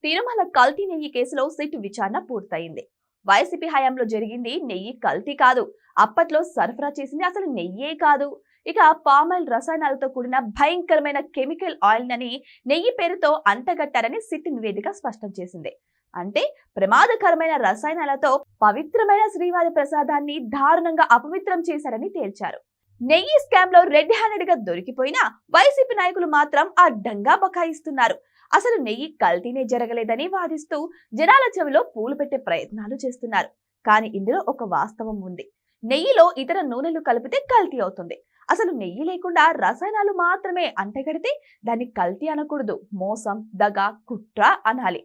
తిరుమల కల్తీ నెయ్యి కేసులో సిట్ విచారణ పూర్తయింది. వైసీపీ హయాంలో జరిగింది నెయ్యి కల్తీ కాదు. అప్పట్లో సరఫరా చేసింది అసలు నెయ్యే కాదు. ఇక పామాయిల్ రసాయనాలతో కూడిన భయంకరమైన కెమికల్ ఆయిల్ నని నెయ్యి పేరుతో అంటగట్టారని సిట్ నివేదిక స్పష్టం చేసింది. అంటే ప్రమాదకరమైన రసాయనాలతో పవిత్రమైన శ్రీవారి ప్రసాదాన్ని దారుణంగా అపవిత్రం చేశారని తేల్చారు. నెయ్యి స్కామ్ లో రెడ్ హ్యాండెడ్ గా దొరికిపోయినా వైసీపీ నాయకులు మాత్రం అడ్డంగా బకాయిస్తున్నారు. అసలు నెయ్యి కల్తీనే జరగలేదని వాదిస్తూ జనాల చెవిలో పూలు పెట్టే ప్రయత్నాలు చేస్తున్నారు. కానీ ఇందులో ఒక వాస్తవం ఉంది. నెయ్యిలో ఇతర నూనెలు కలిపితే కల్తీ అవుతుంది. అసలు నెయ్యి లేకుండా రసాయనాలు మాత్రమే అంటగడితే దాన్ని కల్తీ అనకూడదు, మోసం, దగ, కుట్ర అనాలి.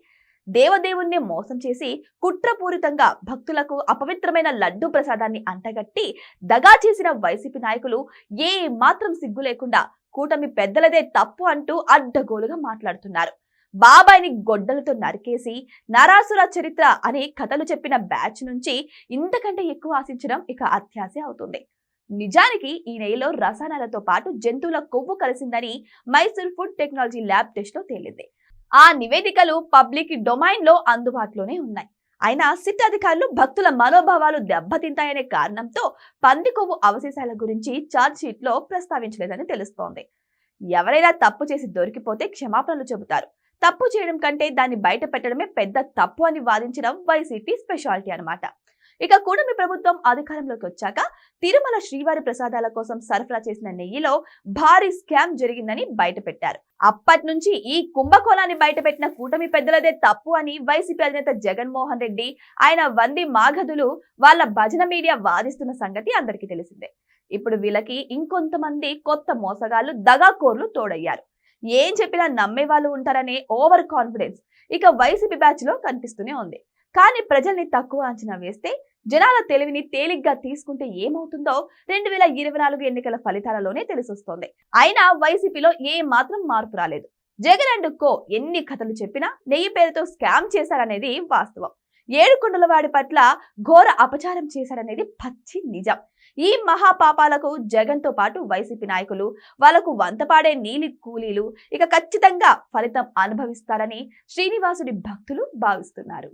దేవదేవుణ్ణి మోసం చేసి కుట్రపూరితంగా భక్తులకు అపవిత్రమైన లడ్డు ప్రసాదాన్ని అంటగట్టి దగా చేసిన వైసీపీ నాయకులు ఏ మాత్రం సిగ్గు లేకుండా కూటమి పెద్దలదే తప్పు అంటూ అడ్డగోలుగా మాట్లాడుతున్నారు. బాబాయిని గొడ్డలతో నరికేసి నరాసుర చరిత్ర అనే కథలు చెప్పిన బ్యాచ్ నుంచి ఇంతకంటే ఎక్కువ ఆశించడం ఇక అత్యాశ అవుతుంది. నిజానికి ఈ నెయ్యిలో రసాయనాలతో పాటు జంతువుల కొవ్వు కలిసిందని Mysore food technology lab test లో తేలింది. ఆ నివేదికలు పబ్లిక్ డొమైన్ లో అందుబాటులోనే ఉన్నాయి. అయినా సిట్ అధికారులు భక్తుల మనోభావాలు దెబ్బతింటాయనే కారణంతో పంది కొవ్వు అవశేషాల గురించి ఛార్జ్ షీట్ లో ప్రస్తావించలేదని తెలుస్తోంది. ఎవరైనా తప్పు చేసి దొరికిపోతే క్షమాపణలు చెబుతారు. తప్పు చేయడం కంటే దాన్ని బయట పెట్టడమే పెద్ద తప్పు అని వాదించడం వైసీపీ స్పెషాలిటీ అన్నమాట. ఇక కూటమి ప్రభుత్వం అధికారంలోకి వచ్చాక తిరుమల శ్రీవారి ప్రసాదాల కోసం సరఫరా చేసిన నెయ్యిలో భారీ స్కామ్ జరిగిందని బయట పెట్టారు. అప్పటి నుంచి ఈ కుంభకోణాన్ని బయటపెట్టిన కూటమి పెద్దలదే తప్పు అని వైసీపీ అధినేత జగన్మోహన్ రెడ్డి, ఆయన వంది మాగధులు, వాళ్ళ భజన మీడియా వాదిస్తున్న సంగతి అందరికీ తెలిసిందే. ఇప్పుడు వీళ్ళకి ఇంకొంతమంది కొత్త మోసగాళ్లు, దగాకోర్లు తోడయ్యారు. ఏం చెప్పినా నమ్మే వాళ్ళు ఉంటారనే ఓవర్ కాన్ఫిడెన్స్ ఇక వైసీపీ బ్యాచ్ లో కనిపిస్తూనే ఉంది. కానీ ప్రజల్ని తక్కువ అంచనా వేస్తే, జనాల తెలివిని తేలిగ్గా తీసుకుంటే ఏమవుతుందో 2024 ఎన్నికల ఫలితాలలోనే తెలిసొస్తోంది. అయినా వైసీపీలో ఏ మాత్రం మార్పు రాలేదు. జగన్ అండ్ కో ఎన్ని కథలు చెప్పినా నెయ్యి పేరుతో స్కామ్ చేశారనేది వాస్తవం. ఏడుకొండలవాడి పట్ల ఘోర అపచారం చేశారనేది పచ్చి నిజం. ఈ మహాపాపాలకు జగన్ తో పాటు వైసీపీ నాయకులు, వాళ్లకు వంతపాడే నీలి కూలీలు ఇక ఖచ్చితంగా ఫలితం అనుభవిస్తారని శ్రీనివాసుడి భక్తులు భావిస్తున్నారు.